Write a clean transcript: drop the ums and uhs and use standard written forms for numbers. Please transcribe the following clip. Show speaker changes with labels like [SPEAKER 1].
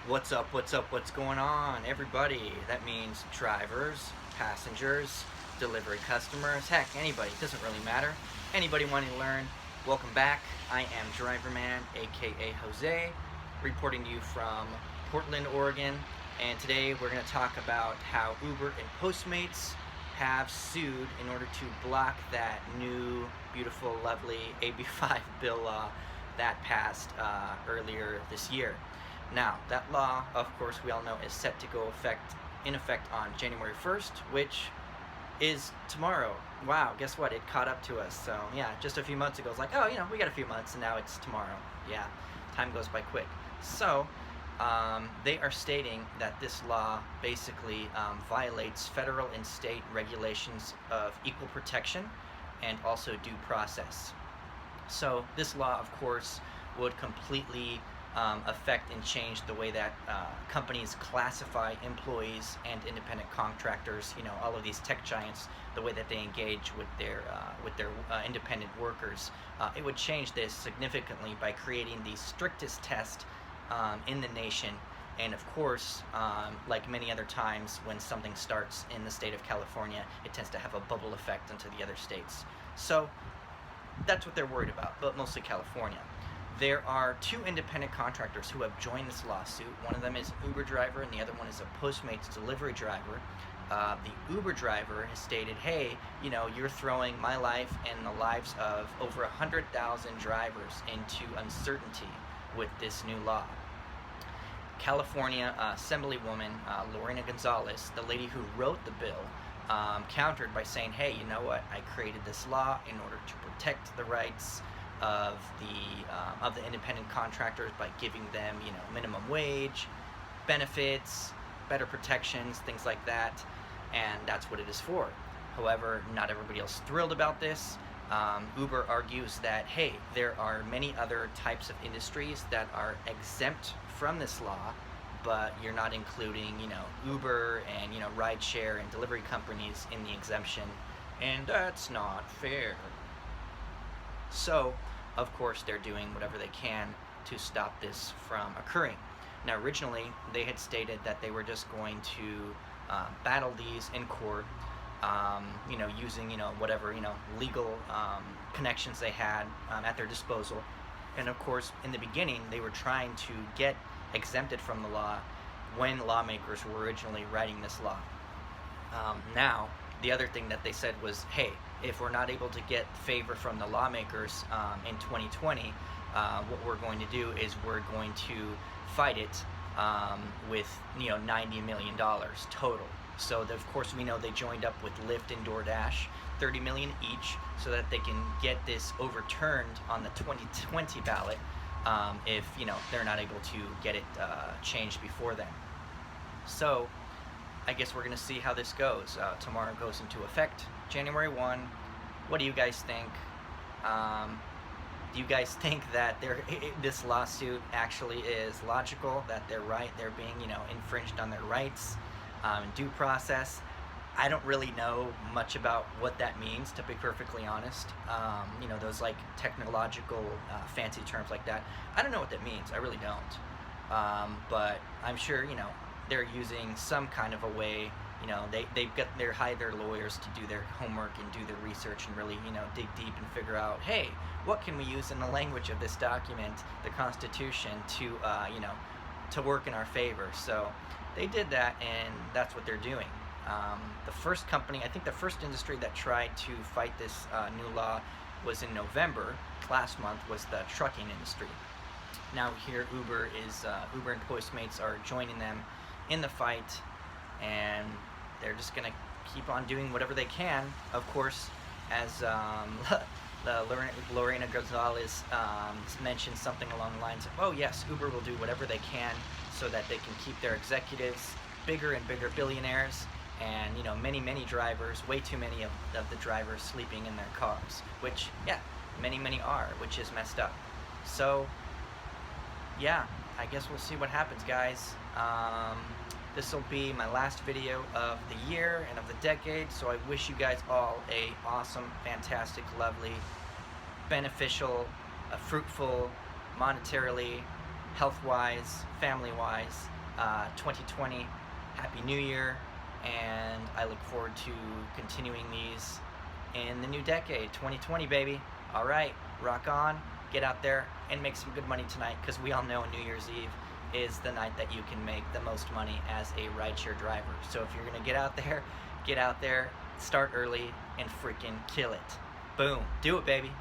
[SPEAKER 1] What's up, what's up, what's going on, everybody? That means drivers, passengers, delivery customers, heck, anybody, it doesn't really matter. Anybody wanting to learn, welcome back. I am Driverman, aka Jose, reporting to you from Portland, Oregon. And today we're going to talk about how Uber and Postmates have sued in order to block that new, beautiful, lovely AB5 bill law that passed earlier this year. Now, that law, of course, we all know is set to go in effect on January 1st, which is tomorrow. Wow, guess what? It caught up to us. So, yeah, just a few months ago, it's like, oh, we got a few months, and now it's tomorrow. Yeah, time goes by quick. So, they are stating that this law basically violates federal and state regulations of equal protection and also due process. So, this law, of course, would completely affect and change the way that companies classify employees and independent contractors. All of these tech giants, the way that they engage with their independent workers. It would change this significantly by creating the strictest test in the nation. And of course, like many other times when something starts in the state of California, it tends to have a bubble effect into the other states. So that's what they're worried about, but mostly California. There are two independent contractors who have joined this lawsuit. One of them is an Uber driver and the other one is a Postmates delivery driver. The Uber driver has stated, hey, you're throwing my life and the lives of over 100,000 drivers into uncertainty with this new law. California Assemblywoman Lorena Gonzalez, the lady who wrote the bill, countered by saying, hey, you know what, I created this law in order to protect the rights of the independent contractors by giving them minimum wage, benefits, better protections, things like that, and that's what it is for. However, not everybody else is thrilled about this. Uber argues that, hey, there are many other types of industries that are exempt from this law, but you're not including Uber and rideshare and delivery companies in the exemption, and that's not fair. So, of course, they're doing whatever they can to stop this from occurring. Now, originally, they had stated that they were just going to battle these in court, using, whatever, legal connections they had at their disposal. And, of course, in the beginning, they were trying to get exempted from the law when lawmakers were originally writing this law. Now, the other thing that they said was, hey, if we're not able to get favor from the lawmakers in 2020, what we're going to do is we're going to fight it with $90 million total. So of course we know they joined up with Lyft and DoorDash, $30 million each, so that they can get this overturned on the 2020 ballot if they're not able to get it changed before then. So I guess we're going to see how this goes. Tomorrow goes into effect, January 1. What do you guys think? Do you guys think that this lawsuit actually is logical, that they're right, they're being infringed on their rights and due process? I don't really know much about what that means, to be perfectly honest. Those like technological fancy terms like that, I don't know what that means. I really don't. But I'm sure they're using some kind of a way. They hire their lawyers to do their homework and do their research and really dig deep and figure out, hey, what can we use in the language of this document, the Constitution, to to work in our favor. So they did that, and that's what they're doing. The first company, I think the first industry that tried to fight this new law was in November last month, was the trucking industry. Now here Uber and Postmates are joining them in the fight, and they're just going to keep on doing whatever they can. Of course, as Lorena Gonzalez mentioned something along the lines of, oh yes, Uber will do whatever they can so that they can keep their executives bigger and bigger billionaires, and many drivers, way too many of the drivers sleeping in their cars, which many are, which is messed up. So yeah, I guess we'll see what happens, guys. This will be my last video of the year and of the decade, so I wish you guys all a awesome, fantastic, lovely, beneficial, fruitful, monetarily health-wise, family-wise. 2020, Happy New Year, and I look forward to continuing these in the new decade, 2020, baby. All right, rock on, get out there and make some good money tonight, because we all know New Year's Eve is the night that you can make the most money as a rideshare driver. So if you're gonna get out there, start early and freaking kill it. Boom, do it, baby.